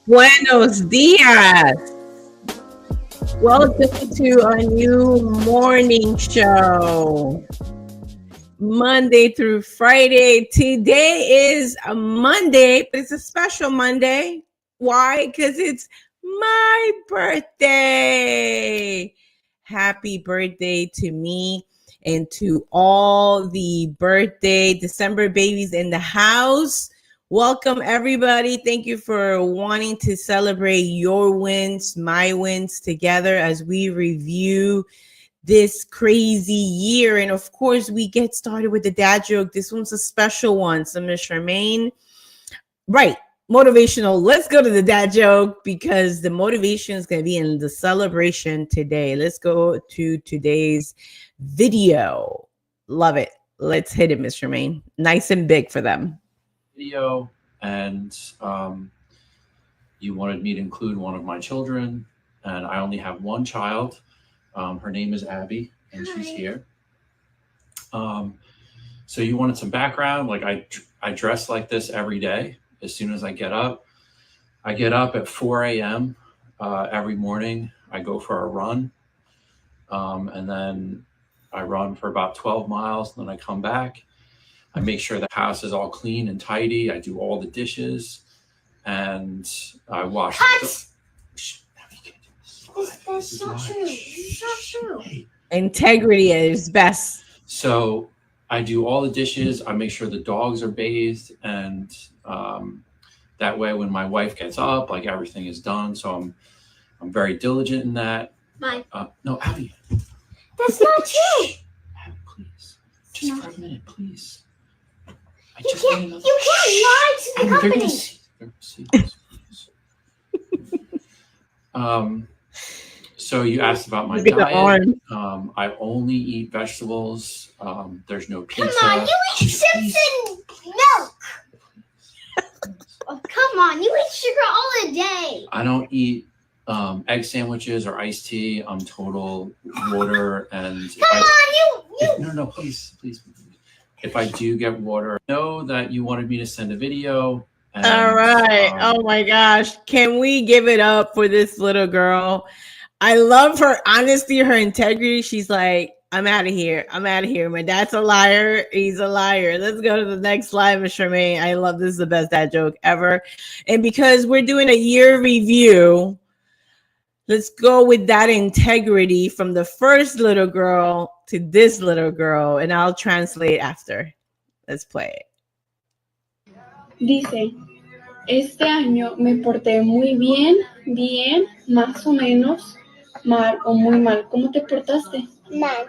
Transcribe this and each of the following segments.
Buenos dias. Welcome to a new morning show. Monday through Friday. Today is a Monday, but it's a special Monday. Why? Because it's my birthday. Happy birthday to me and to all the birthday December babies in the house. Welcome, everybody. Thank you for wanting to celebrate your wins, my wins together as we review this crazy year. And of course, we get started with the dad joke. This one's a special one. So, Miss Charmaine, right, motivational. Let's go to the dad joke because the motivation is going to be in the celebration today. Let's go to today's video. Love it. Let's hit it, Miss Charmaine. Nice and big for them. Video, and you wanted me to include one of my children, and I only have one child. Her name is Abby, and she's here. So you wanted some background. Like I dress like this every day. As soon as I get up at 4 a.m. Every morning. I go for a run, and then I run for about 12 miles, and then I come back. I make sure the house is all clean and tidy. I do all the dishes, and I wash. That's not true. It's not true. Hey. Integrity is best. So I do all the dishes. I make sure the dogs are bathed, and that way, when my wife gets up, like everything is done. So I'm very diligent in that. Bye. No, Abby. That's not true. Abby, please, just for a minute, please. You can't lie to the company. So you asked about my diet. I only eat vegetables. There's no pizza. Come on, you eat chips and milk. Oh, come on, you eat sugar all the day. I don't eat egg sandwiches or iced tea. I'm total water and. No, please. If I do get water, know that you wanted me to send a video. And, all right. Oh my gosh. Can we give it up for this little girl? I love her honesty, her integrity. She's like, I'm out of here. My dad's a liar. He's a liar. Let's go to the next slide, Miss Charmaine. I love this. Is the best dad joke ever. And because we're doing a year review, let's go with that integrity from the first little girl to this little girl, and I'll translate after. Let's play it. Dice, este año me porté muy bien, más o menos, mal o muy mal. ¿Cómo te portaste? Mal.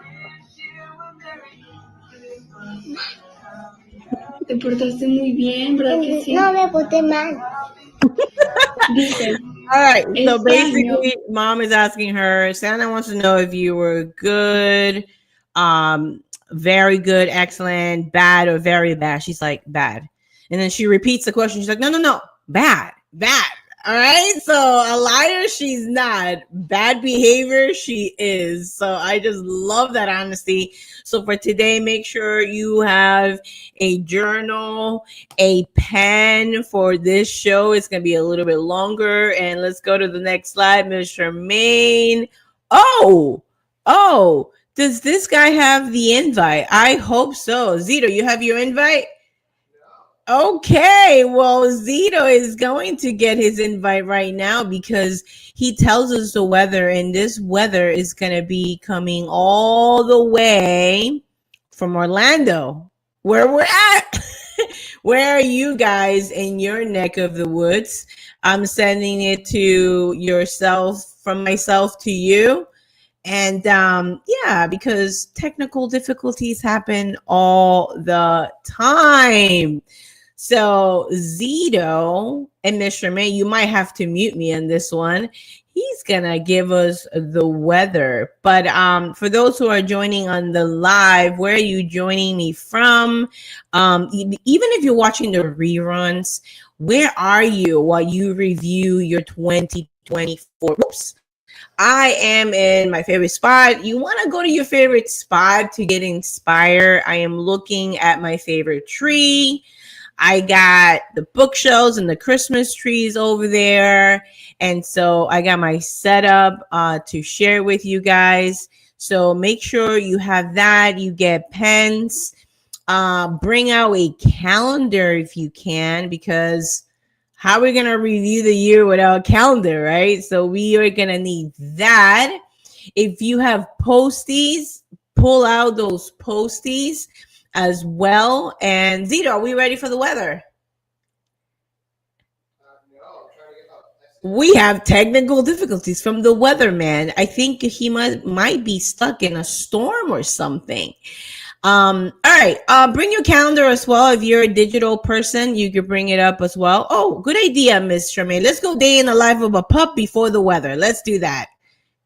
Te portaste muy bien, ¿verdad que sí? No me porté mal. Dice, all right, so basically, mom is asking her, Santa wants to know if you were good, very good, excellent, bad, or very bad. She's like, bad. And then she repeats the question. She's like, no, bad. All right. So a liar, she's not. Bad behavior, she is. So I just love that honesty. So for today, make sure you have a journal, a pen for this show. It's going to be a little bit longer. And let's go to the next slide, Ms. Charmaine. Oh, does this guy have the invite? I hope so. Zito, you have your invite? Okay, well, Zito is going to get his invite right now because he tells us the weather, and this weather is going to be coming all the way from Orlando, where we're at. Where are you guys in your neck of the woods? I'm sending it to yourself, from myself to you. And yeah, because technical difficulties happen all the time. So Zito and Miss Charmaine, you might have to mute me on this one. He's gonna give us the weather. But for those who are joining on the live, where are you joining me from? Even if you're watching the reruns, where are you while you review your 2024? Whoops. I am in my favorite spot. You want to go to your favorite spot to get inspired. I am looking at my favorite tree. I got the bookshelves and the Christmas trees over there. And so I got my setup to share with you guys. So make sure you have that. You get pens. Bring out a calendar if you can, because how are we going to review the year without a calendar, right? So we are going to need that. If you have posties, pull out those posties as well. And Zito, are we ready for the weather? We have technical difficulties from the weatherman. I think he might be stuck in a storm or something. All right. Bring your calendar as well. If you're a digital person, you could bring it up as well. Oh, good idea, Miss Charmaine. Let's go day in the life of a pup before the weather. Let's do that.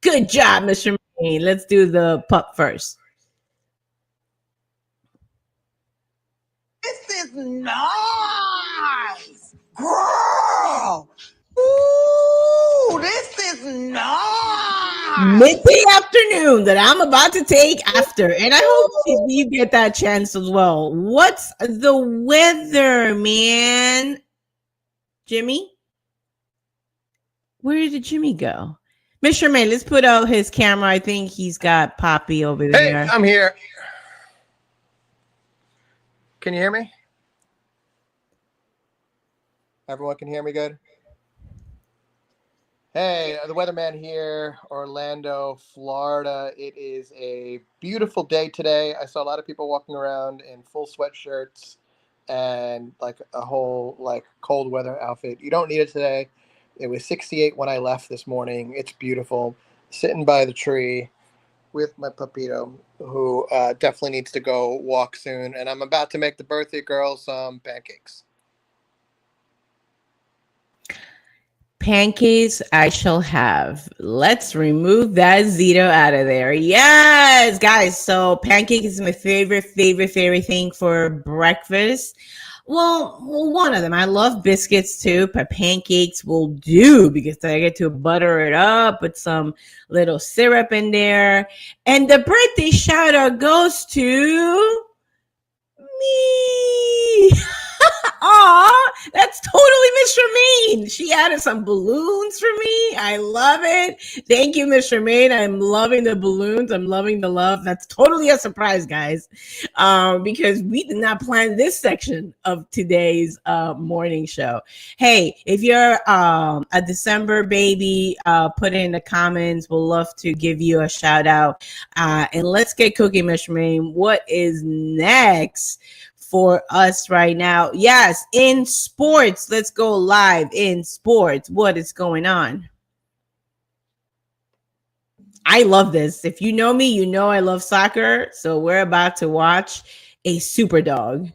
Good job, Miss Charmaine. Let's do the pup first. This is nice, girl. Ooh, this is nice. Midday afternoon that I'm about to take after, and I hope you get that chance as well. What's the weather, man? Jimmy? Where did Jimmy go? Miss Charmaine, let's put out his camera. I think he's got Poppy over there. Hey, I'm here. Can you hear me? Everyone can hear me good? Hey, the weatherman here, Orlando, Florida. It is a beautiful day today. I saw a lot of people walking around in full sweatshirts and like a whole like cold weather outfit. You don't need it today. It was 68 when I left this morning. It's beautiful. Sitting by the tree with my pupito, who definitely needs to go walk soon. And I'm about to make the birthday girl some pancakes. Pancakes I shall have. Let's remove that Zito out of there. Yes, guys. So pancake is my favorite thing for breakfast. Well, one of them. I love biscuits too, but pancakes will do because I get to butter it up, put some little syrup in there. And the birthday shout out goes to me. Aw, that's totally Miss Charmaine. She added some balloons for me. I love it. Thank you, Miss Charmaine. I'm loving the balloons. I'm loving the love. That's totally a surprise, guys, because we did not plan this section of today's morning show. Hey, if you're a December baby, put it in the comments. We'll love to give you a shout out. And let's get cooking, Miss Charmaine. What is next for us right now? Yes, in sports. Let's go live in sports. What is going on? I love this. If you know me, you know I love soccer. So we're about to watch a super dog.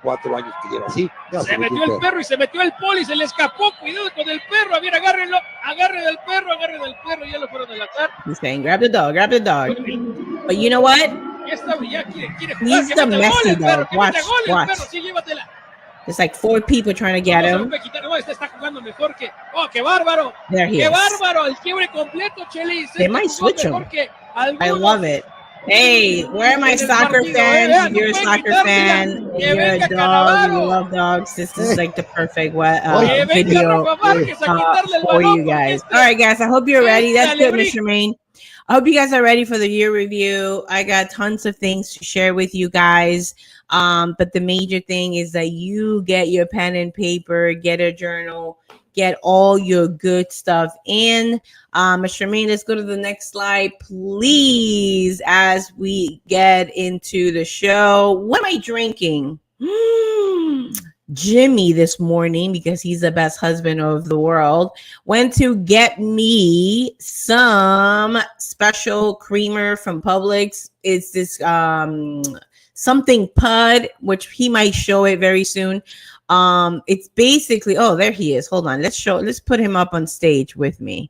4 años que lleva así. Se metió el perro y se metió el poli, se le escapó. Cuidado con el perro. A ver, agárrenlo. Agarren del perro. Ya lo fueron a delatar. He's saying, grab the dog. But you know what? Ya quiere jugar. He's the messy dog. Watch. Sí, llévatela. There's like 4 people trying to get him. No, este está jugando mejor que... ¡Oh, qué bárbaro! There he ¡Qué is. bárbaro! El quiebre completo, Chelis. They might switch him. I love it. Hey, where are my soccer fans? If you're a soccer fan, if you're a dog, you love dogs, this is like the perfect video for you guys. All right, guys, I hope you're ready. That's good, Miss Charmaine. I hope you guys are ready for the year review. I got tons of things to share with you guys. But the major thing is that you get your pen and paper, get a journal, get all your good stuff in. Ms. Charmaine, let's go to the next slide, please, as we get into the show. What am I drinking? Jimmy this morning, because he's the best husband of the world, went to get me some special creamer from Publix. It's this something Pud, which he might show it very soon. It's basically, oh, there he is. Hold on. Let's put him up on stage with me.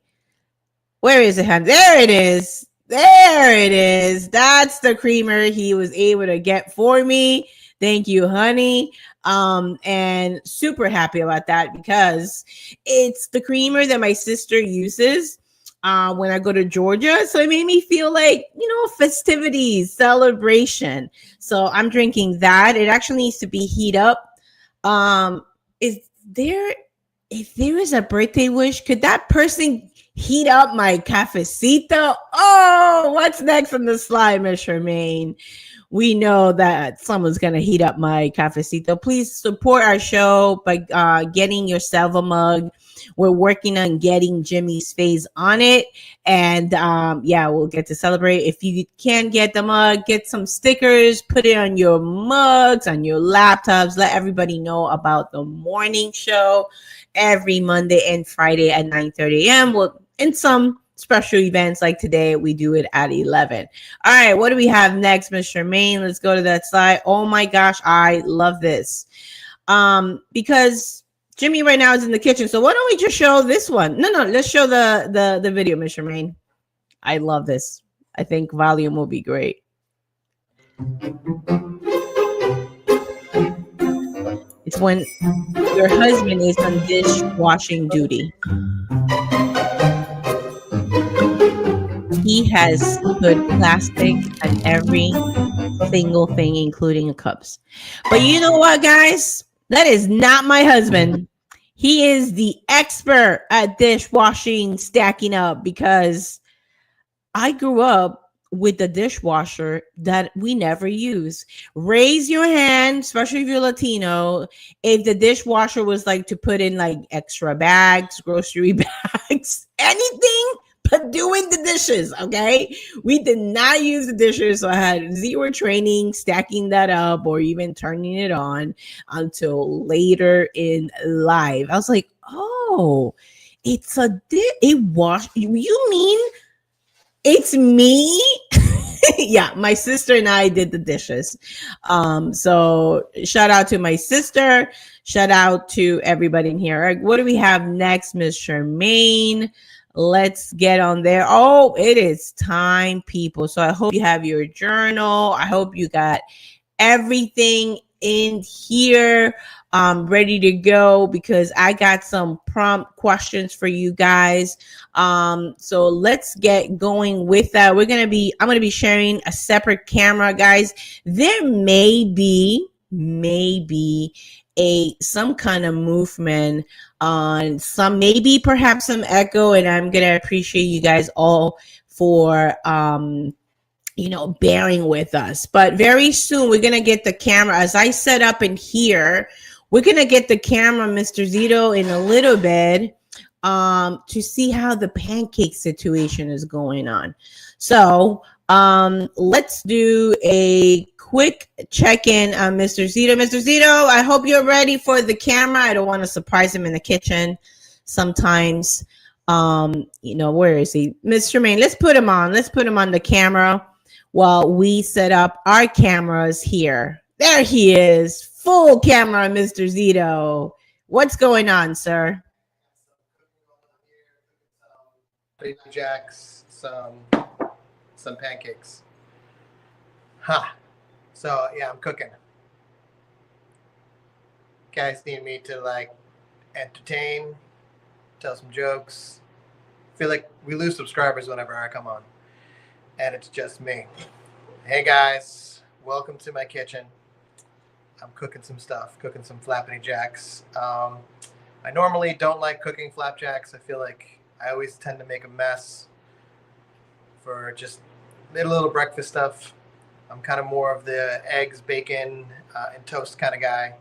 Where is it? There it is. That's the creamer he was able to get for me. Thank you, honey. And super happy about that because it's the creamer that my sister uses when I go to Georgia. So it made me feel like, festivities, celebration. So I'm drinking that. It actually needs to be heat up. Is there, if there is a birthday wish, could that person heat up my cafecito? Oh, what's next on the slide, Miss Charmaine? We know that someone's going to heat up my cafecito. Please support our show by getting yourself a mug. We're working on getting Jimmy's face on it. And we'll get to celebrate. If you can't get the mug, get some stickers, put it on your mugs, on your laptops. Let everybody know about the morning show every Monday and Friday at 9:30 a.m. Well, in some special events like today, we do it at 11. All right, what do we have next, Miss Charmaine? Let's go to that slide. Oh my gosh, I love this. Because Jimmy right now is in the kitchen, so why don't we just show this one? No, let's show the video, Miss Charmaine. I love this. I think volume will be great. It's when your husband is on dishwashing duty. He has put plastic on every single thing, including cups. But you know what, guys? That is not my husband. He is the expert at dishwashing, stacking up, because I grew up with the dishwasher that we never use. Raise your hand, especially if you're Latino, if the dishwasher was like to put in like extra bags, grocery bags, anything but doing the dishes, okay? We did not use the dishes, so I had zero training stacking that up or even turning it on until later in life. I was like, oh, it's it wash. You mean it's me? Yeah, my sister and I did the dishes. So shout out to my sister. Shout out to everybody in here. What do we have next, Miss Charmaine? Let's get on there. Oh, it is time, people. So I hope you have your journal. I hope you got everything in here ready to go, because I got some prompt questions for you guys. So let's get going with that. I'm going to be sharing a separate camera, guys. There may be some kind of movement on some, maybe perhaps some echo, and I'm going to appreciate you guys all for bearing with us. But very soon we're going to get the camera, as I set up in here, we're going to get the camera, Mr. Zito, in a little bit to see how the pancake situation is going on. So let's do a quick check-in on Mr. Zito. Mr. Zito, I hope you're ready for the camera. I don't want to surprise him in the kitchen sometimes. Where is he? Mr. Charmaine, let's put him on. Let's put him on the camera while we set up our cameras here. There he is. Full camera, Mr. Zito. What's going on, sir? Jacks, some pancakes. So yeah, I'm cooking. Guys need me to like entertain, tell some jokes. Feel like we lose subscribers whenever I come on, and it's just me. Hey guys, welcome to my kitchen. I'm cooking some stuff, cooking some flappity jacks. I normally don't like cooking flapjacks. I feel like I always tend to make a mess for just little breakfast stuff. I'm kind of more of the eggs, bacon, and toast kind of guy.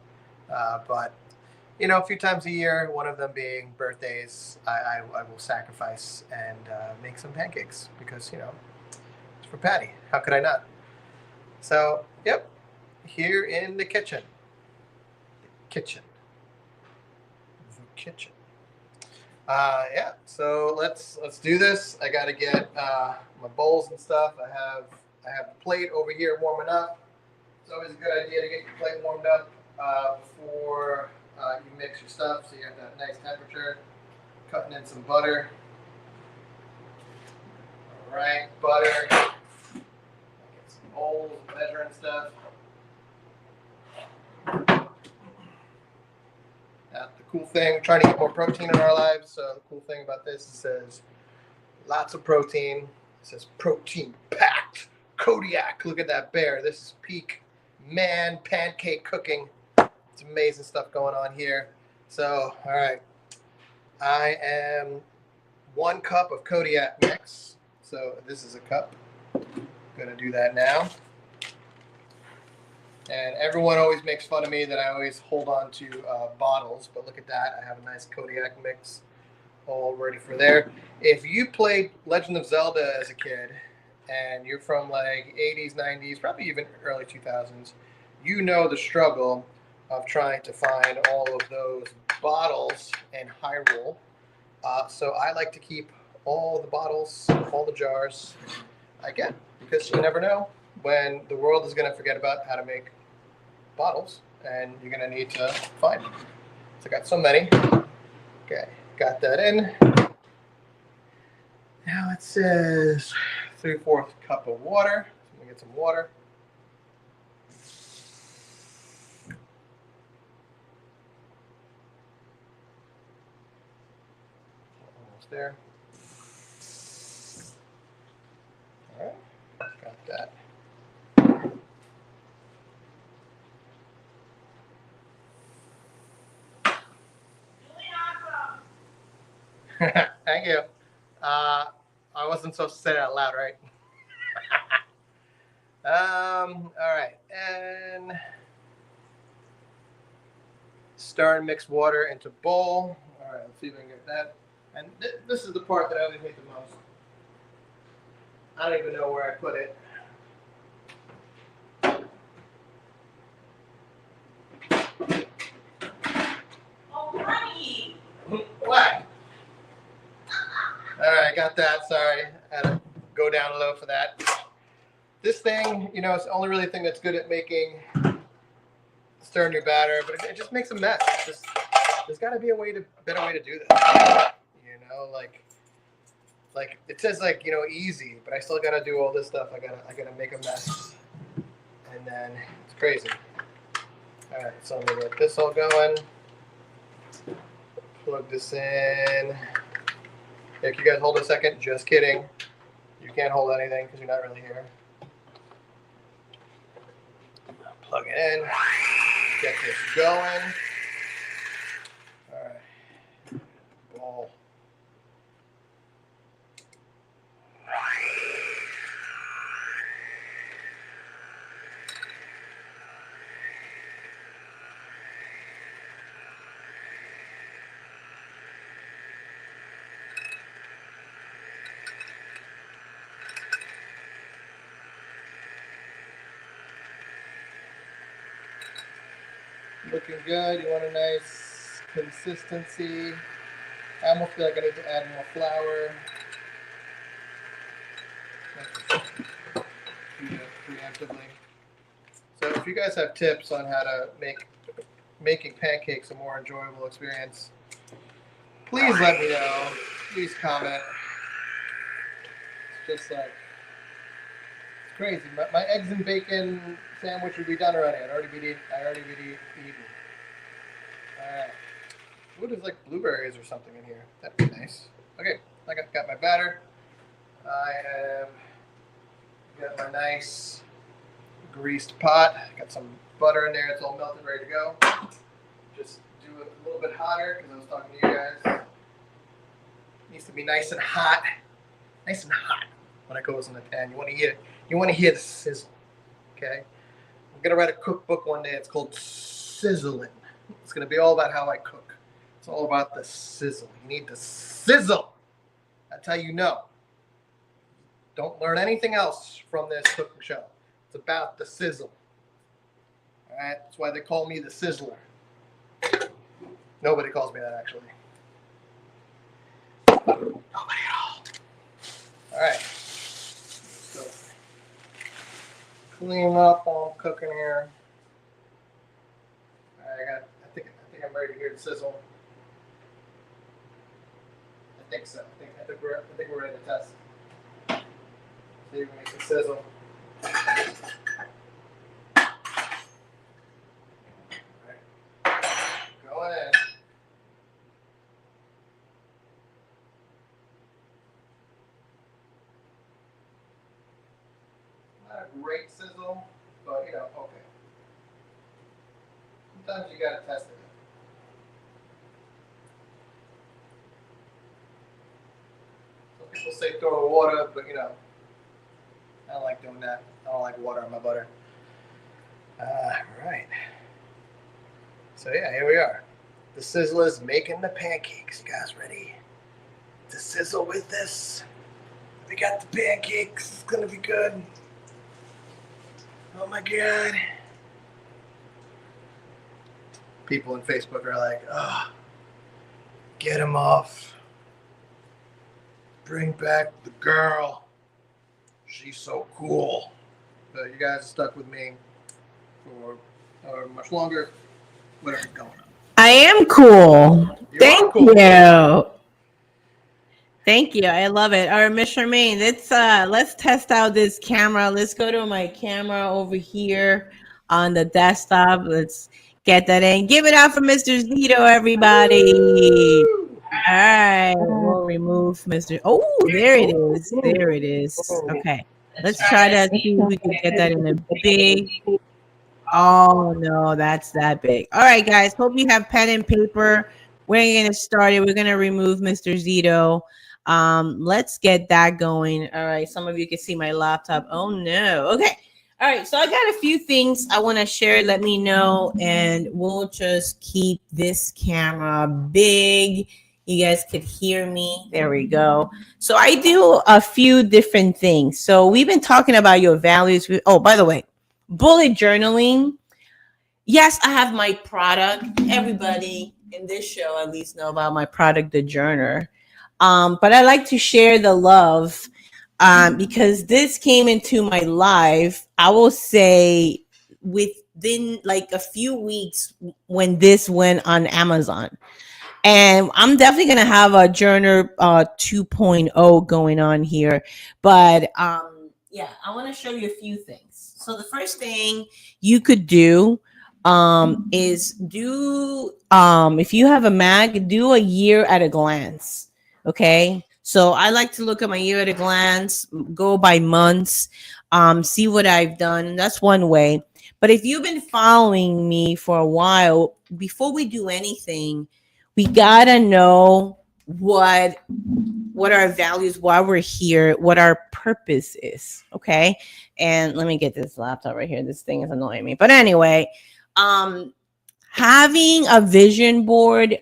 But, a few times a year, one of them being birthdays, I will sacrifice and make some pancakes because, it's for Patty. How could I not? So, yep, here in the kitchen. Yeah, so let's do this. I gotta get my bowls and stuff. I have the plate over here warming up. It's always a good idea to get your plate warmed up before you mix your stuff, so you have that nice temperature. Cutting in some butter. All right, butter. Get some bowls, measuring stuff. The cool thing, trying to get more protein in our lives. So the cool thing about this, it says Lots of protein. It says protein packed. Kodiak. Look at that bear. This is peak man pancake cooking. It's amazing stuff going on here. So, all right. I am 1 cup of Kodiak mix. So this is a cup. Gonna do that now. And everyone always makes fun of me that I always hold on to bottles, but look at that. I have a nice Kodiak mix all ready for there. If you played Legend of Zelda as a kid and you're from like 80s, 90s, probably even early 2000s, you know the struggle of trying to find all of those bottles in Hyrule. So I like to keep all the bottles, all the jars I get, because you never know when the world is going to forget about how to make bottles, and you're going to need to find them. So I got so many. Okay, got that in. Now it says 3/4 cup of water. Let me get some water. Almost there. All right, got that. Thank you. I wasn't supposed to say that out loud, right? All right, and stir and mix water into bowl. All right, let's see if I can get that. And this is the part that I always hate the most. I don't even know where I put it. Oh, honey. What? All right, got that. Sorry, I had to go down low for that. This thing, you know, it's the only really thing that's good at making stirring your batter, but it just makes a mess. It's just, there's got to be a better way to do this. You know, like it says like, you know, easy, but I still got to do all this stuff. I gotta make a mess, and then it's crazy. All right, so I'm gonna get this all going. Plug this in. Hey, can you guys hold a second? Just kidding. You can't hold anything because you're not really here. Plug it in. Get this going. All right. Ball. Looking good. You want a nice consistency. I almost feel like I need to add more flour. Preemptively. So if you guys have tips on how to making pancakes a more enjoyable experience, please let me know. Please comment. It's just like, it's crazy. My eggs and bacon sandwich would be done already. I'd already be eaten. All right. Ooh, there's like blueberries or something in here. That'd be nice. Okay, I got my batter. I have got my nice greased pot. Got some butter in there. It's all melted, ready to go. Just do it a little bit hotter because I was talking to you guys. It needs to be nice and hot. Nice and hot when it goes in the pan. You want to hear it. You want to hear the sizzle. Okay? I'm gonna write a cookbook one day. It's called Sizzling. It's gonna be all about how I cook. It's all about the sizzle. You need the sizzle. That's how you know. Don't learn anything else from this cooking show. It's about the sizzle. All right? That's why they call me the Sizzler. Nobody calls me that, actually. Nobody at all. All right. So clean up while I'm cooking here. All right, I think I'm ready to hear the sizzle. I think so. I think we're ready to test. See if we make the sizzle. Going in. great sizzle, but you know, okay. Sometimes you gotta test it. Some people say throw the water, but you know, I don't like doing that. I don't like water on my butter. Right. So yeah, here we are. The sizzler's making the pancakes. You guys ready to sizzle with this? We got the pancakes. It's gonna be good. Oh my god. People on Facebook are like, oh, get him off. Bring back the girl. She's so cool. But you guys stuck with me for much longer. Whatever's going on. I am cool. You Thank are cool. you. Thank you. I love it. All right, Miss Charmaine, let's test out this camera. Let's go to my camera over here on the desktop. Let's get that in. Give it out for Mr. Zito, everybody. All right. We'll remove Mr. Oh, there it is. There it is. Okay. Let's try to see if we can get that in a big. Oh no, that's that big. All right, guys. Hope you have pen and paper. We're gonna start it. We're gonna remove Mr. Zito. Let's get that going. All right. Some of you can see my laptop. Oh no. Okay. All right. So I got a few things I want to share. Let me know, and we'll just keep this camera big. You guys could hear me. There we go. So I do a few different things. So we've been talking about your values. Oh, by the way, bullet journaling. Yes, I have my product. Everybody in this show at least know about my product, the Journer. But I like to share the love because this came into my life, I will say, within like a few weeks when this went on Amazon. And I'm definitely going to have a Journer 2.0 going on here. But yeah, I want to show you a few things. So the first thing you could do is do, if you have a Mac, do a year at a glance. Okay. So I like to look at my year at a glance, go by months, see what I've done. That's one way. But if you've been following me for a while, before we do anything, we gotta know what our values, why we're here, what our purpose is. Okay. And let me get this laptop right here. This thing is annoying me. But anyway, having a vision board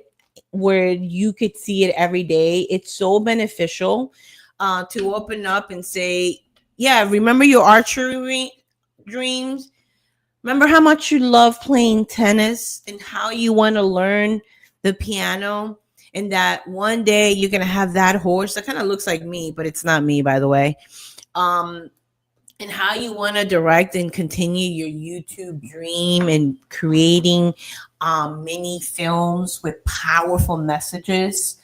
where you could see it every day, it's so beneficial to open up and say, yeah, remember your archery dreams? Remember how much you love playing tennis and how you want to learn the piano, and that one day you're going to have that horse that kind of looks like me, but it's not me, by the way. And how you want to direct and continue your YouTube dream and creating mini films with powerful messages.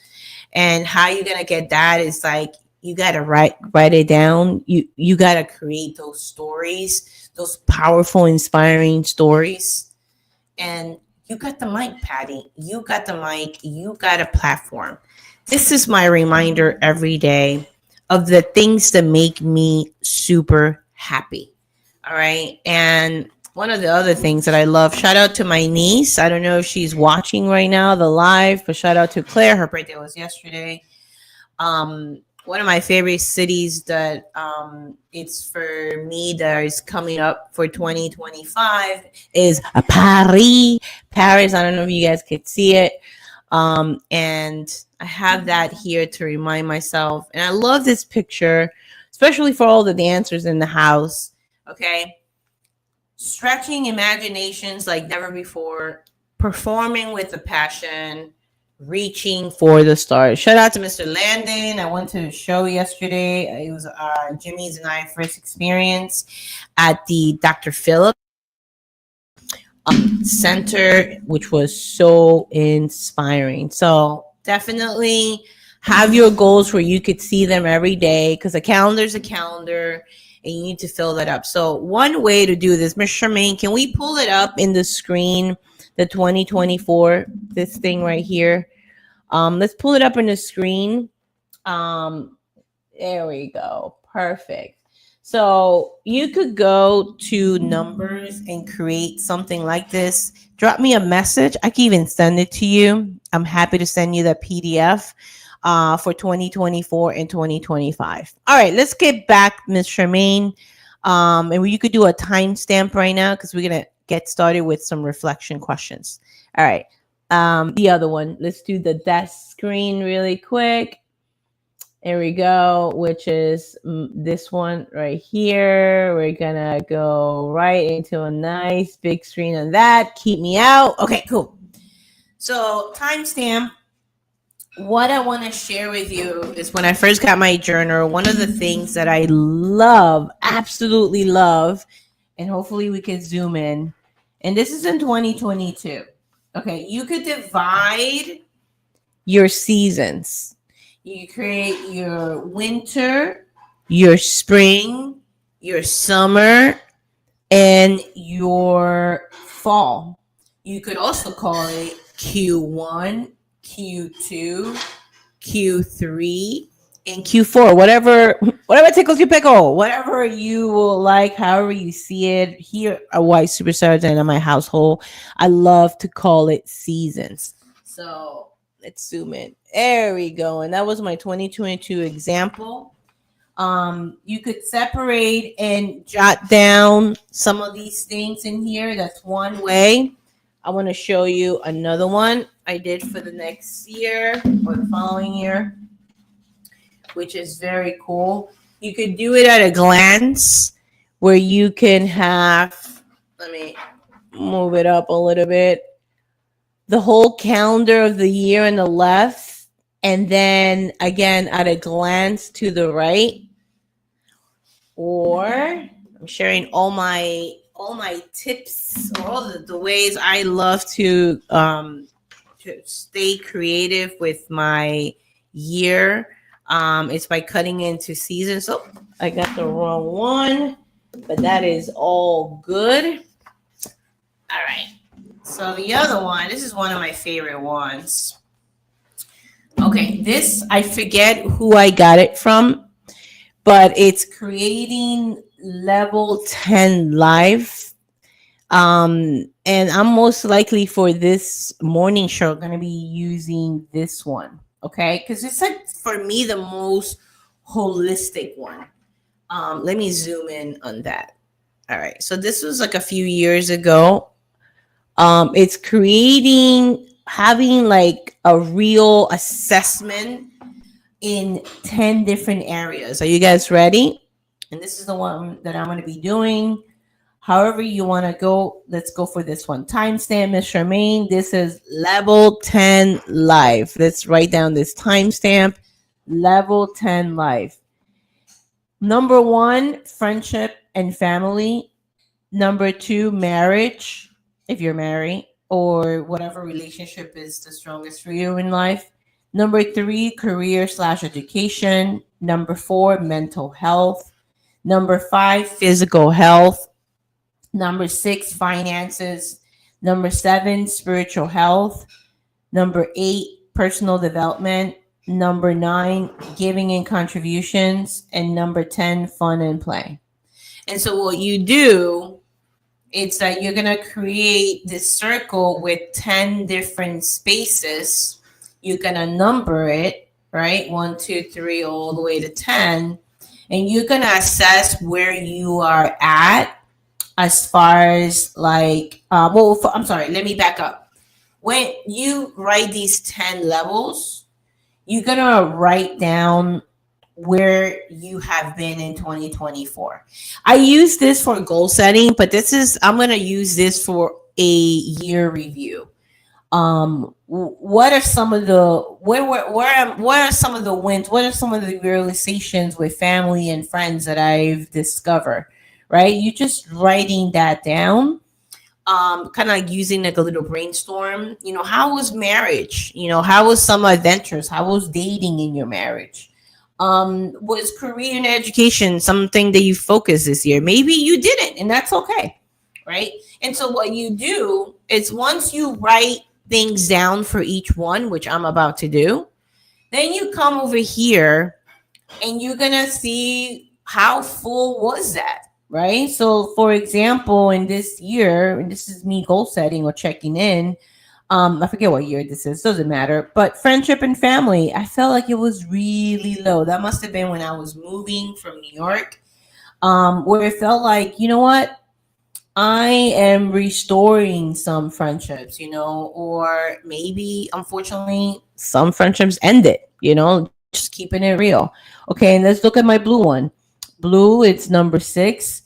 And how you're going to get that is like, you got to write it down. You got to create those stories, those powerful, inspiring stories. And you got the mic, Patty. You got the mic. You got a platform. This is my reminder every day of the things that make me super happy. All right. And one of the other things that I love, shout out to my niece. I don't know if she's watching right now, the live, but shout out to Claire. Her birthday was yesterday. One of my favorite cities that it's for me that is coming up for 2025 is Paris. Paris. I don't know if you guys could see it. And I have that here to remind myself. And I love this picture, especially for all the dancers in the house. Okay. Stretching imaginations like never before, performing with a passion, reaching for the stars. Shout out to Mr. Landon. I went to a show yesterday. It was Jimmy's and I first experience at the Dr. Phillips Center, which was so inspiring. So definitely have your goals where you could see them every day, because a calendar is a calendar and you need to fill that up. So one way to do this, Ms. Charmaine, can we pull it up in the screen, the 2024, this thing right here? Let's pull it up in the screen. There we go. Perfect. So you could go to numbers and create something like this. Drop me a message. I can even send it to you. I'm happy to send you the PDF for 2024 and 2025. All right, let's get back, Ms. Charmaine. And you could do a timestamp right now because we're going to get started with some reflection questions. All right. The other one, let's do the desk screen really quick. There we go, which is this one right here. We're gonna go right into a nice big screen on that. Keep me out. Okay, cool. So timestamp. What I want to share with you is when I first got my journal, one of the things that I love, absolutely love, and hopefully we can zoom in. And this is in 2022. Okay, you could divide your seasons. You create your winter, your spring, your summer, and your fall. You could also call it Q1, Q2, Q3, and Q4. Whatever tickles your pickle, whatever you will like, however you see it. Here at YSuperstars and in my household, I love to call it seasons. So let's zoom in. There we go. And that was my 2022 example. You could separate and jot down some of these things in here. That's one way. I want to show you another one I did for the next year or the following year, which is very cool. You could do it at a glance where you can have, let me move it up a little bit, the whole calendar of the year on the left, and then again at a glance to the right. Or I'm sharing all my tips, or all the ways I love to stay creative with my year. It's by cutting into seasons. So I got the wrong one, but that is all good. All right. So the other one, this is one of my favorite ones. Okay, this, I forget who I got it from, but it's creating level 10 live. And I'm most likely for this morning show going to be using this one. Okay, because it's like for me the most holistic one. Let me zoom in on that. All right, so this was like a few years ago. It's having like a real assessment in 10 different areas. Are you guys ready? And this is the one that I'm going to be doing. However you want to go, let's go for this one. Timestamp, Ms. Charmaine. This is level 10 live. Let's write down this timestamp. Level 10 live. Number 1, friendship and family. Number 2, marriage, if you're married, or whatever relationship is the strongest for you in life. Number 3, career/education. Number 4, mental health. Number 5, physical health. Number 6, finances. Number 7, spiritual health. Number 8, personal development. Number 9, giving and contributions. And number 10, fun and play. And so what you do, it's that you're going to create this circle with 10 different spaces. You're going to number it, right? 1, 2, 3, all the way to 10. And you're going to assess where you are at as far as like, I'm sorry, let me back up. When you write these 10 levels, you're going to write down where you have been in 2024. I use this for goal setting, but I'm going to use this for a year review. What are some of the what are some of the wins? What are some of the realizations with family and friends that I've discovered? Right? You just writing that down, kind of like using like a little brainstorm. You know, how was marriage? You know, how was some adventures? How was dating in your marriage? Was career and education something that you focused this year? Maybe you didn't, and that's okay, right? And so what you do is once you write things down for each one, which I'm about to do, then you come over here and you're gonna see how full was that, right? So, for example, in this year, and this is me goal setting or checking in. I forget what year this is, doesn't matter. But friendship and family, I felt like it was really low. That must have been when I was moving from New York, where it felt like, you know what? I am restoring some friendships, or maybe unfortunately some friendships ended, just keeping it real. Okay, and let's look at my blue one. Blue, it's number 6.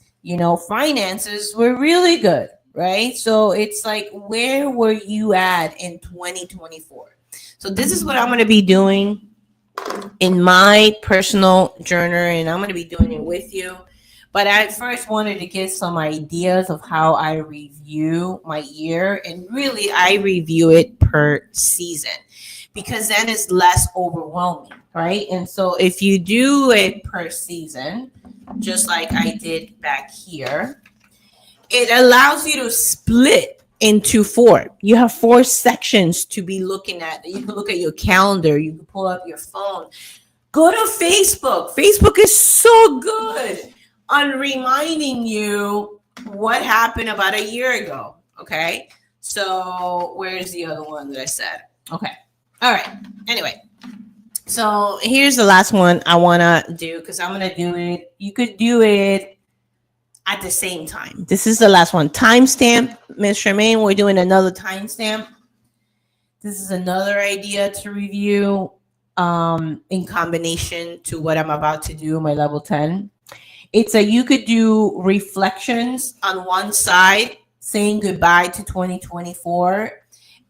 Finances were really good, right? So it's like, where were you at in 2024? So this is what I'm going to be doing in my personal journal, and I'm going to be doing it with you. But I first wanted to get some ideas of how I review my year, and really I review it per season because then it's less overwhelming, right? And so if you do it per season, just like I did back here, it allows you to split into 4. You have 4 sections to be looking at. You can look at your calendar, you can pull up your phone. Go to Facebook. Facebook is so good on reminding you what happened about a year ago. Okay. So where's the other one that I said? Okay. All right. Anyway. So here's the last one I want to do, because I'm going to do it. You could do it at the same time. This is the last one. Timestamp. Ms. Charmaine, we're doing another timestamp. This is another idea to review in combination to what I'm about to do, my level 10. You could do reflections on one side, saying goodbye to 2024,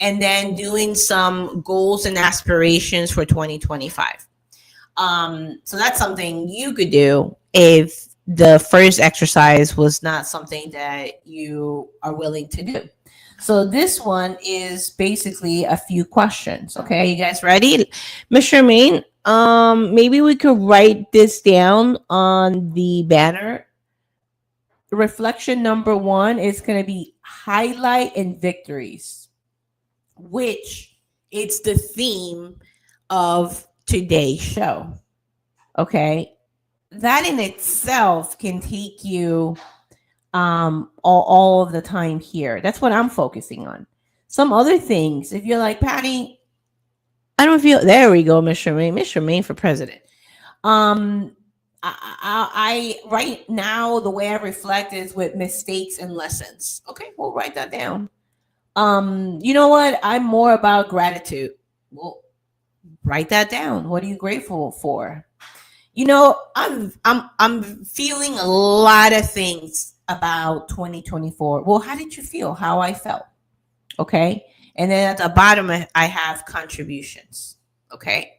and then doing some goals and aspirations for 2025. So that's something you could do if the first exercise was not something that you are willing to do. So this one is basically a few questions. Okay, you guys ready? Ms. Charmaine, maybe we could write this down on the banner. Reflection number 1 is going to be highlight and victories, which it's the theme of today's show. Okay, that in itself can take you all of the time here. That's what I'm focusing on. Some other things, if you're like, Patty, I don't feel, there we go, Miss Charmaine for president. I right now, the way I reflect is with mistakes and lessons. Okay, we'll write that down. You know what? I'm more about gratitude. Well, write that down. What are you grateful for? I'm feeling a lot of things about 2024. Well, how did you feel? How I felt? Okay. And then at the bottom, I have contributions. Okay.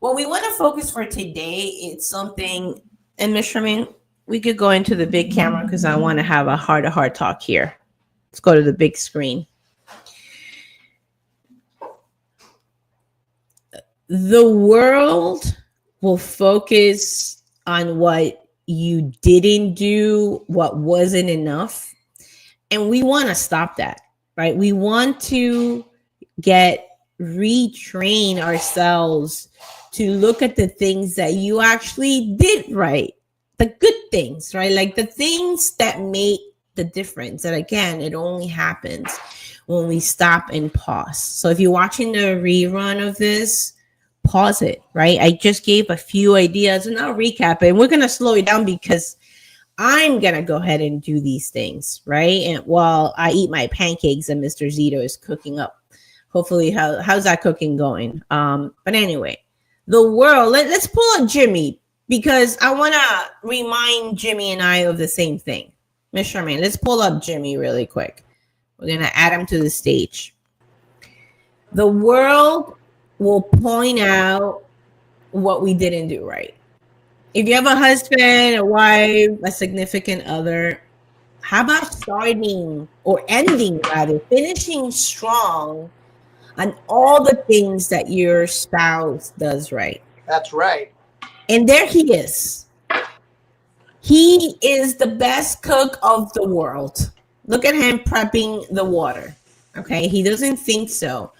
What we want to focus for today is something, and Ms. Charmaine, we could go into the big camera because I want to have a heart-to-heart talk here. Let's go to the big screen. The world will focus on what you didn't do, what wasn't enough. And we want to stop that, right? We want to retrain ourselves to look at the things that you actually did right, the good things, right? Like the things that make the difference. And again, it only happens when we stop and pause. So if you're watching the rerun of this, pause it, right? I just gave a few ideas and I'll recap it. And we're going to slow it down because I'm going to go ahead and do these things, right? And while I eat my pancakes and Mr. Zito is cooking up. Hopefully, how's that cooking going? But anyway, the world, let's pull up Jimmy because I want to remind Jimmy and I of the same thing. Miss Charmaine, let's pull up Jimmy really quick. We're going to add him to the stage. The world will point out what we didn't do right. If you have a husband, a wife, a significant other, how about starting or ending, rather, finishing strong on all the things that your spouse does right? That's right. And there he is. He is the best cook of the world. Look at him prepping the water. Okay, he doesn't think so.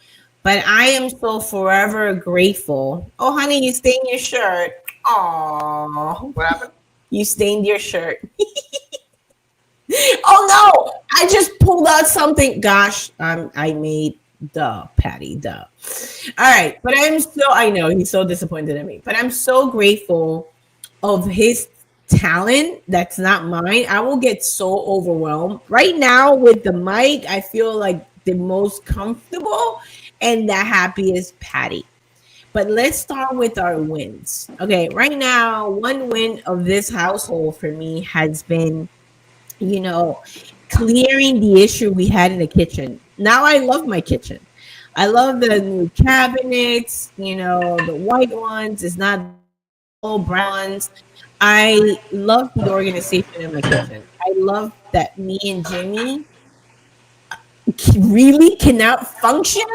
But I am so forever grateful. Oh, honey, you stained your shirt. Aww. What happened? You stained your shirt. Oh no! I just pulled out something. Gosh, I made Patty. All right, but I know he's so disappointed in me, but I'm so grateful of his talent that's not mine. I will get so overwhelmed. Right now with the mic, I feel like the most comfortable and the happiest Patty. But let's start with our wins. Okay, right now, one win of this household for me has been, you know, clearing the issue we had in the kitchen. Now I love my kitchen. I love the new cabinets, the white ones. It's not all brown ones. I love the organization in my kitchen. I love that me and Jimmy really cannot function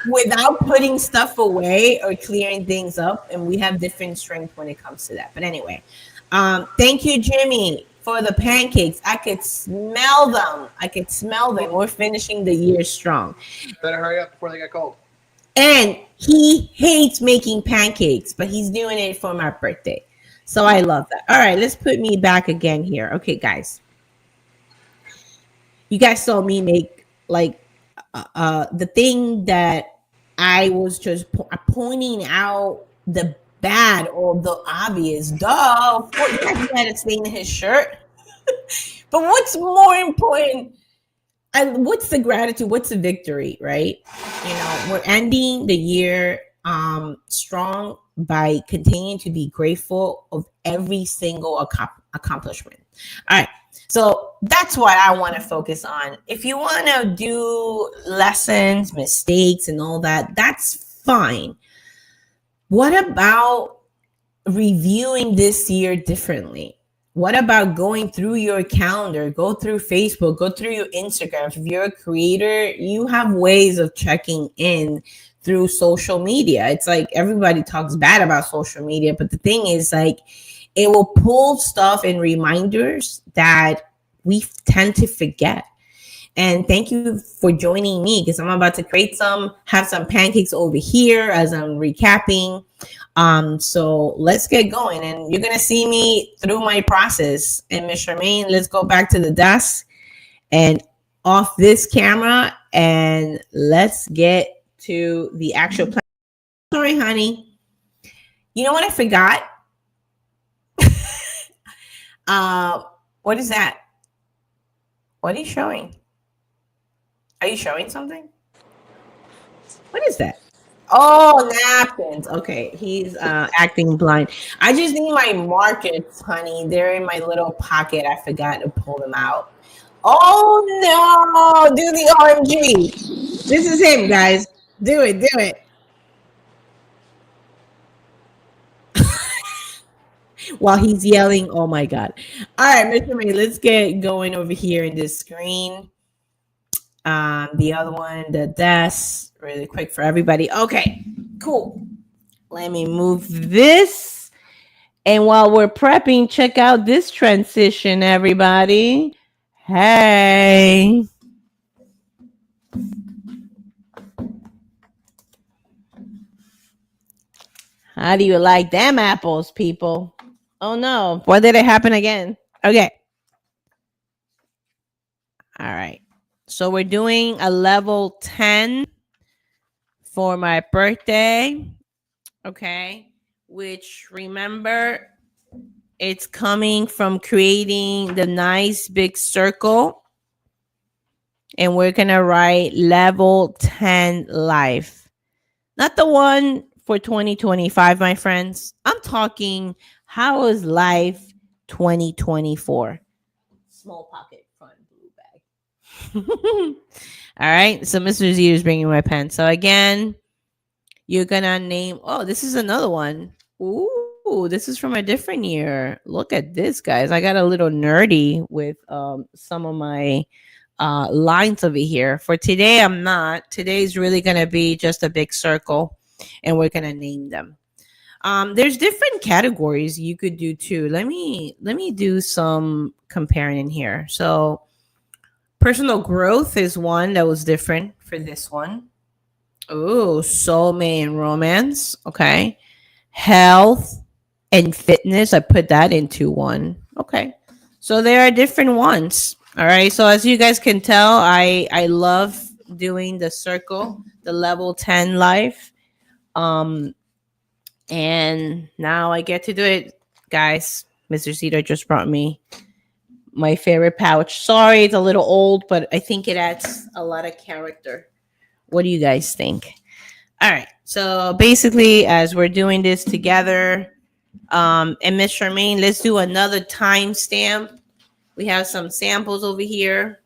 without putting stuff away or clearing things up, and we have different strength when it comes to that. But anyway, thank you, Jimmy, for the pancakes. I could smell them. We're finishing the year strong. Better hurry up before they get cold. And he hates making pancakes, but he's doing it for my birthday. So I love that. All right, let's put me back again here. Okay, guys. You guys saw me make the thing that I was just pointing out the bad or the obvious. Duh, of course, he had a stain in his shirt. But what's more important? What's the gratitude? What's the victory, right? We're ending the year strong by continuing to be grateful of every single accomplishment. All right. So that's what I want to focus on. If you want to do lessons, mistakes, and all that, that's fine. What about reviewing this year differently? What about going through your calendar, go through Facebook, go through your Instagram? If you're a creator, you have ways of checking in through social media. It's like everybody talks bad about social media, but the thing is, like, it will pull stuff and reminders that we tend to forget. And thank you for joining me, because I'm about to have some pancakes over here as I'm recapping. So let's get going, and you're gonna see me through my process. And Miss Charmaine, let's go back to the desk and off this camera, and let's get to the actual plan. Sorry, honey. You know what I forgot? What is that? What are you showing? Are you showing something? What is that? Oh, napkins. Okay, he's acting blind. I just need my markers, honey. They're in my little pocket. I forgot to pull them out. Oh no! Do the OMG. This is him, guys. Do it. While he's yelling, oh my God. All right, Mr. May, let's get going over here in this screen. The other one, the desk, really quick for everybody. Okay, cool. Let me move this. And while we're prepping, check out this transition, everybody. Hey. How do you like them apples, people? Oh no, why did it happen again? Okay. All right. So we're doing a level 10 for my birthday. Okay. Which, remember, it's coming from creating the nice big circle. And we're going to write level 10 life. Not the one for 2025, my friends. I'm talking, how is life 2024? Small pocket front blue bag. All right. So Mr. Z is bringing my pen. So again, you're going to name, oh, this is another one. Ooh, this is from a different year. Look at this, guys. I got a little nerdy with some of my lines over here. For today, I'm not. Today's really going to be just a big circle, and we're going to name them. There's different categories you could do too. Let me do some comparing in here. So personal growth is one that was different for this one. Oh, soulmate and romance. Okay. Health and fitness. I put that into one. Okay. So there are different ones. All right. So as you guys can tell, I love doing the circle, the level 10 life. And now I get to do it, guys. Mr. Cedar just brought me my favorite pouch. Sorry, it's a little old, but I think it adds a lot of character. What do you guys think? All right. So basically, as we're doing this together, and Miss Charmaine, let's do another timestamp. We have some samples over here.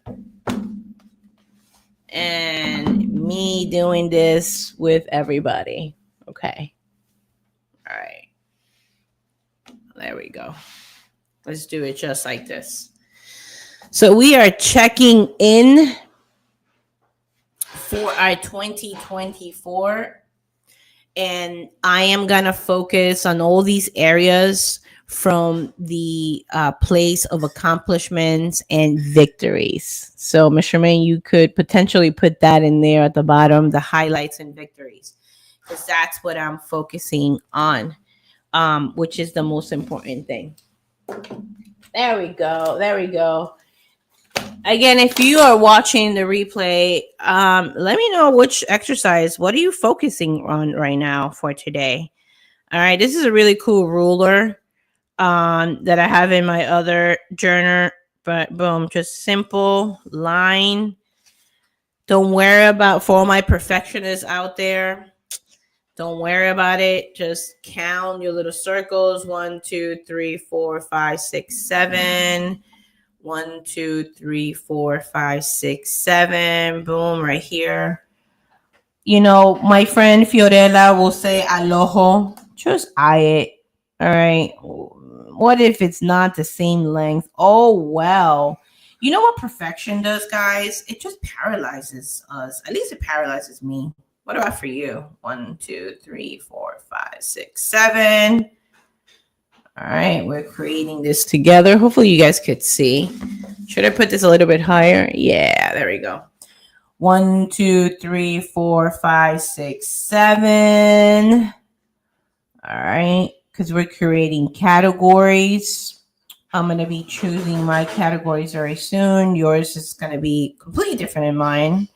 And me doing this with everybody. Okay. All right. There we go. Let's do it just like this. So we are checking in for our 2024. And I am going to focus on all these areas from the place of accomplishments and victories. So, Ms. Charmaine, you could potentially put that in there at the bottom, the highlights and victories, because that's what I'm focusing on, which is the most important thing. There we go. There we go. Again, if you are watching the replay, let me know which exercise, what are you focusing on right now for today? All right, this is a really cool ruler that I have in my other journal, but boom, just simple line. Don't worry about, for all my perfectionists out there, don't worry about it. Just count your little circles. 1, 2, 3, 4, 5, 6, 7. 1, 2, 3, 4, 5, 6, 7. Boom, right here. You know, my friend Fiorella will say aloho. Just eye it. All right. What if it's not the same length? Oh, well. You know what perfection does, guys? It just paralyzes us. At least it paralyzes me. What about for you? 1, 2, 3, 4, 5, 6, 7. All right, we're creating this together. Hopefully you guys could see. Should I put this a little bit higher? Yeah, there we go. 1, 2, 3, 4, 5, 6, 7. All right, because we're creating categories. I'm going to be choosing my categories very soon. Yours is going to be completely different than mine.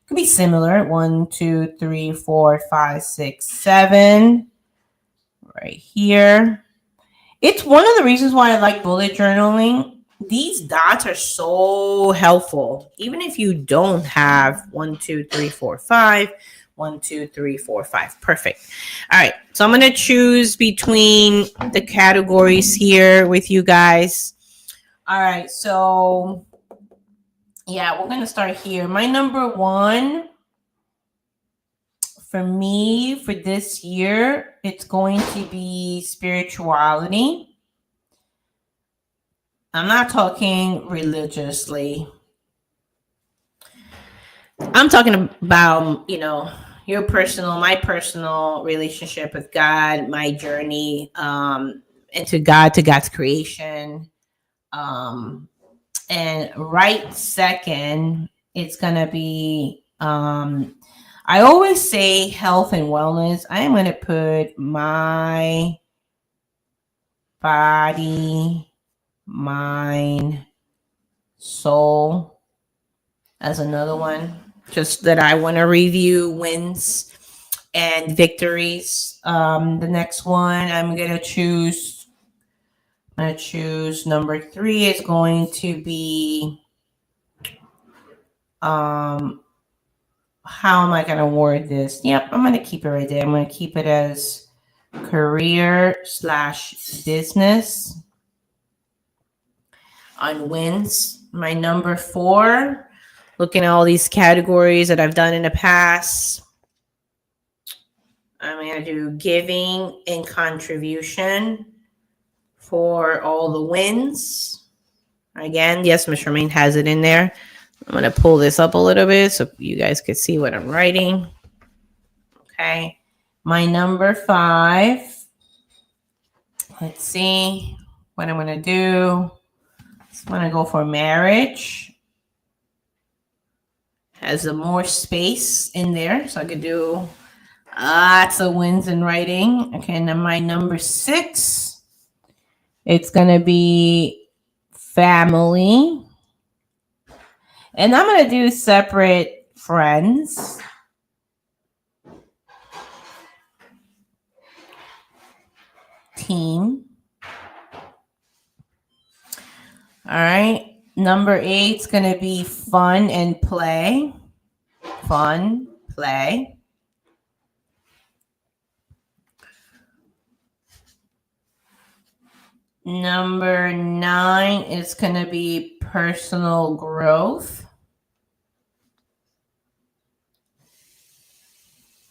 Could be similar. 1, 2, 3, 4, 5, 6, 7. Right here. It's one of the reasons why I like bullet journaling. These dots are so helpful. Even if you don't have 1, 2, 3, 4, 5. 1, 2, 3, 4, 5. Perfect. All right. So I'm going to choose between the categories here with you guys. All right. So, yeah, we're going to start here. My number 1 for me for this year, it's going to be spirituality. I'm not talking religiously. I'm talking about, you know, my personal relationship with God, my journey into God's creation. And right second, it's going to be, I always say health and wellness. I am going to put my body, mind, soul as another one. Just that I want to review wins and victories. The next one I'm going to choose number 3 is going to be how am I going to word this? Yep, I'm going to keep it right there. I'm going to keep it as career/business on wins. My number 4, looking at all these categories that I've done in the past, I'm going to do giving and contribution for all the wins. Again, yes, Ms. Charmaine has it in there. I'm going to pull this up a little bit so you guys can see what I'm writing. Okay. My number 5. Let's see what I'm going to do. I'm going to go for marriage. Has a more space in there, so I could do lots of wins in writing. Okay, and then my number 6, it's going to be family. And I'm going to do separate friends. Team. All right. Number 8 is going to be fun and play. Fun, play. Number 9 is going to be personal growth.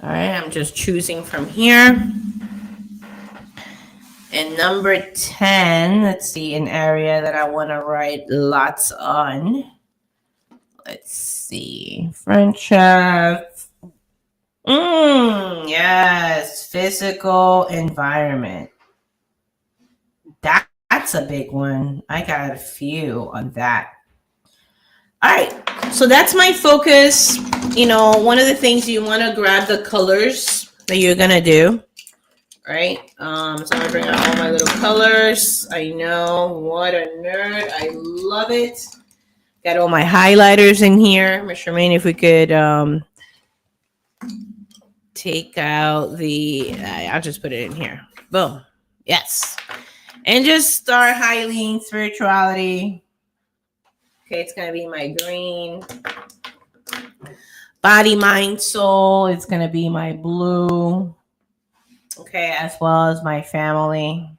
All right, I'm just choosing from here. And number 10, let's see, an area that I want to write lots on. Let's see, friendship. Yes, physical environment. That's a big one. I got a few on that. All right, so that's my focus. You know, one of the things you want to grab the colors that you're going to do. Right? So I'm gonna bring out all my little colors. I know, what a nerd. I love it. Got all my highlighters in here. Miss Charmaine, if we could take out the, I'll just put it in here. Boom. Yes. And just start highlighting spirituality. Okay, it's gonna be my green. Body, mind, soul. It's gonna be my blue. Okay, as well as my family.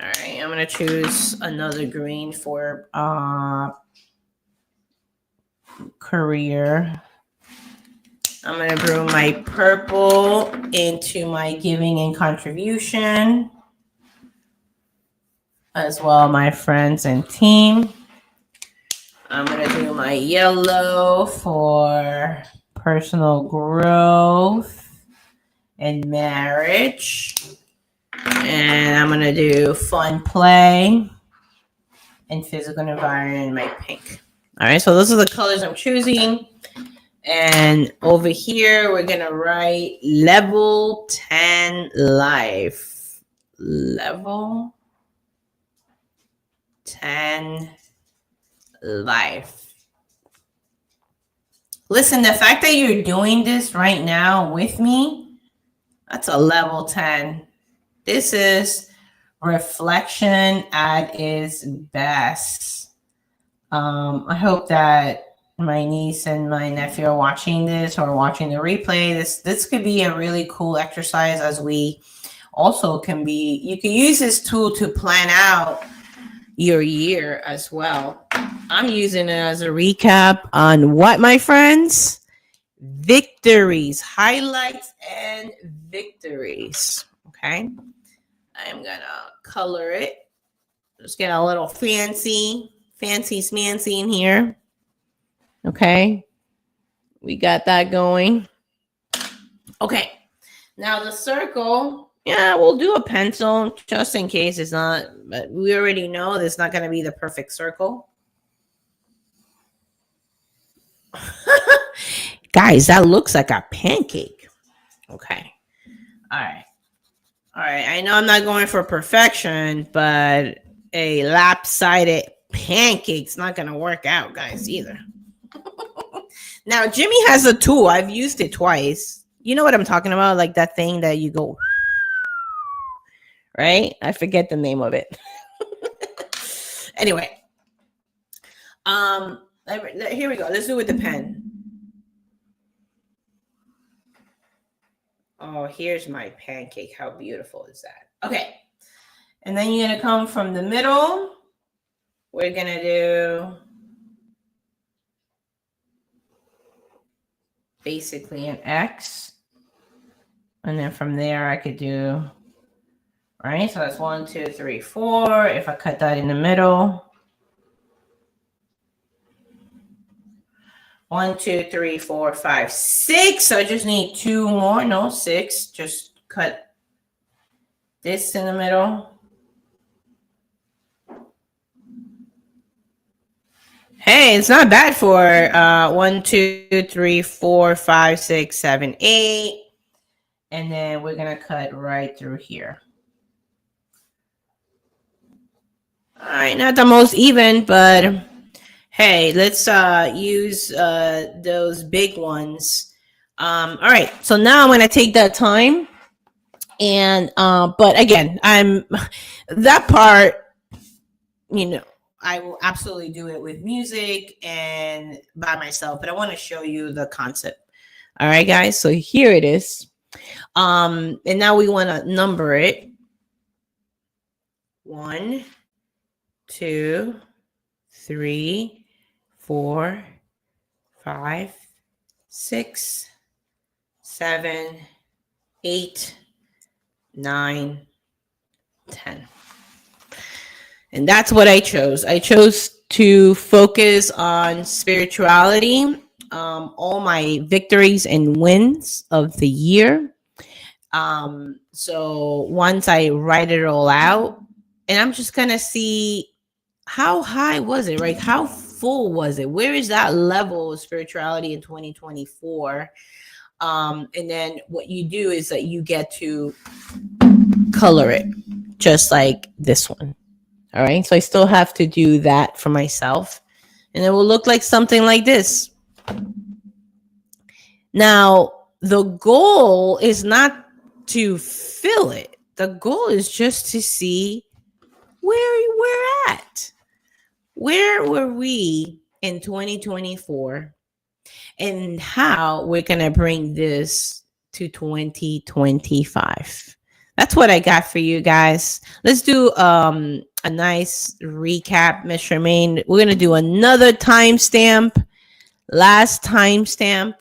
All right, I'm going to choose another green for career. I'm going to brew my purple into my giving and contribution, as well my friends and team. I'm going to do my yellow for personal growth and marriage. And I'm going to do fun play and physical environment in my pink. All right, so those are the colors I'm choosing. And over here, we're going to write level 10 life. Level 10 life. Listen, the fact that you're doing this right now with me, that's a level 10. This is reflection at its best. I hope that my niece and my nephew are watching this or watching the replay. This could be a really cool exercise, as we also can be. You can use this tool to plan out your year as well. I'm using it as a recap on what, my friends? Victories, highlights, and victories. Okay. I'm gonna color it. Just get a little fancy smancy in here. Okay. We got that going. Okay. Now the circle, yeah, we'll do a pencil just in case it's not, but we already know it's not gonna be the perfect circle. Guys, that looks like a pancake. Okay. All right. All right, I know I'm not going for perfection, but a lap-sided pancake's not going to work out, guys, either. Now, Jimmy has a tool. I've used it twice. You know what I'm talking about? Like that thing that you go, right? I forget the name of it. Anyway, here we go. Let's do it with the pen. Oh, here's my pancake. How beautiful is that? Okay. And then you're going to come from the middle. We're going to do basically an X. And then from there, I could do, right? So that's 1, 2, 3, 4. If I cut that in the middle. 1, 2, 3, 4, 5, 6. So I just need 2 more. No, 6. Just cut this in the middle. Hey, it's not bad for 1, 2, 3, 4, 5, 6, 7, 8. And then we're going to cut right through here. All right, not the most even, but hey, let's use those big ones. All right, so now I'm gonna take that time, and but again, I'm that part. I will absolutely do it with music and by myself, but I want to show you the concept. All right, guys. So here it is. And now we want to number it. 1, 2, 3, 4, 5, 6, 7, 8, 9, 10. And that's what I chose. I chose to focus on spirituality, all my victories and wins of the year. So once I write it all out, and I'm just going to see how high was it, right? How full was it? Where is that level of spirituality in 2024? And then what you do is that you get to color it just like this one. All right. So I still have to do that for myself. And it will look like something like this. Now, the goal is not to fill it. The goal is just to see where we're at. Where were we in 2024? And how we're going to bring this to 2025. That's what I got for you guys. Let's do a nice recap, Miss Charmaine. We're going to do another timestamp. Last timestamp.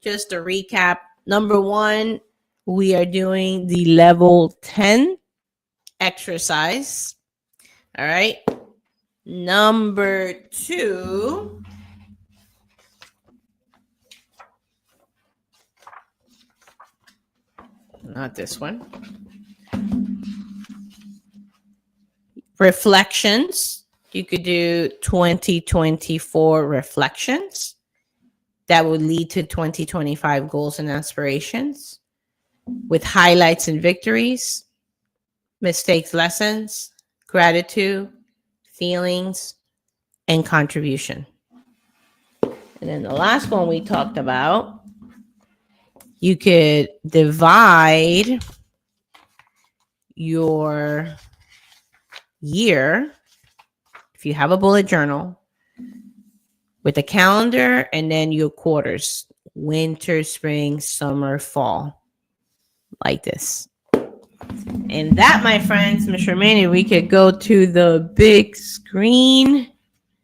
Just a recap. Number 1, we are doing the level 10 exercise. All right. Number 2. Not this one. Reflections. You could do 2024 reflections. That would lead to 2025 goals and aspirations with highlights and victories, mistakes, lessons, gratitude, feelings, and contribution. And then the last one we talked about, you could divide your year, if you have a bullet journal, with a calendar and then your quarters, winter, spring, summer, fall, like this. And that, my friends, Mr. Manny, we could go to the big screen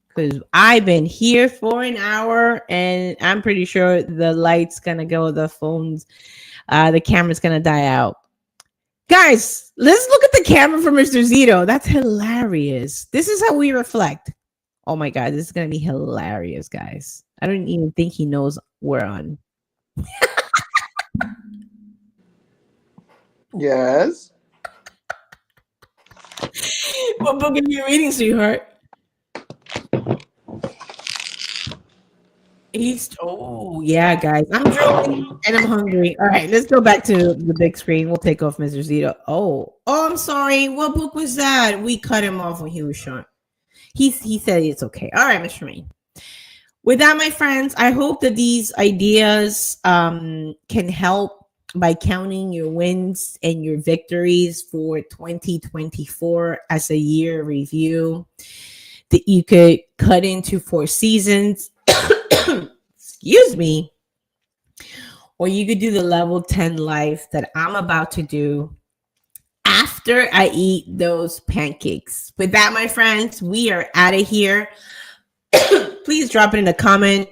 because I've been here for an hour and I'm pretty sure the light's going to go, the phones, the camera's going to die out. Guys, let's look at the camera for Mr. Zito. That's hilarious. This is how we reflect. Oh my God, this is going to be hilarious, guys. I don't even think he knows we're on. Yes. What book are you reading, sweetheart? Yeah, guys. I'm drinking and I'm hungry. All right, let's go back to the big screen. We'll take off Mr. Zito. Oh, I'm sorry. What book was that? We cut him off when he was short. He said it's okay. All right, Mr. Rain. With that, my friends, I hope that these ideas can help by counting your wins and your victories for 2024 as a year review. That you could cut into 4 seasons. Excuse me. Or you could do the level 10 life that I'm about to do after I eat those pancakes. With that, my friends, we are out of here. Please drop it in the comment.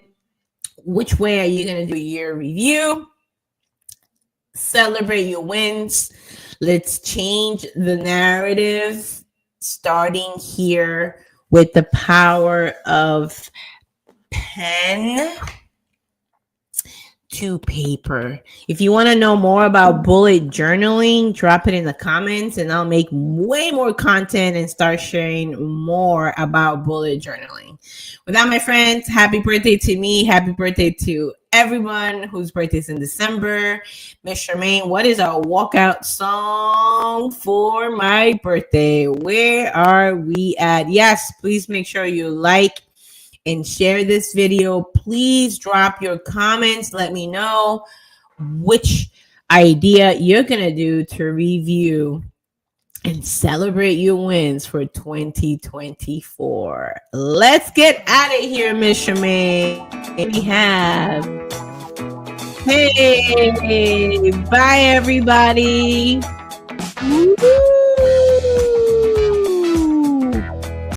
Which way are you going to do your review? Celebrate your wins. Let's change the narrative, starting here with the power of pen to paper. If you want to know more about bullet journaling, drop it in the comments and I'll make way more content and start sharing more about bullet journaling. With that, my friends, happy birthday to me. Happy birthday to everyone whose birthday is in December. Miss Charmaine, what is our walkout song for my birthday? Where are we at? Yes, please make sure you like and share this video. Please drop your comments. Let me know which idea you're going to do to review and celebrate your wins for 2024. Let's get out of here, Miss Charmaine. We have. Hey, bye, everybody. Woo-hoo.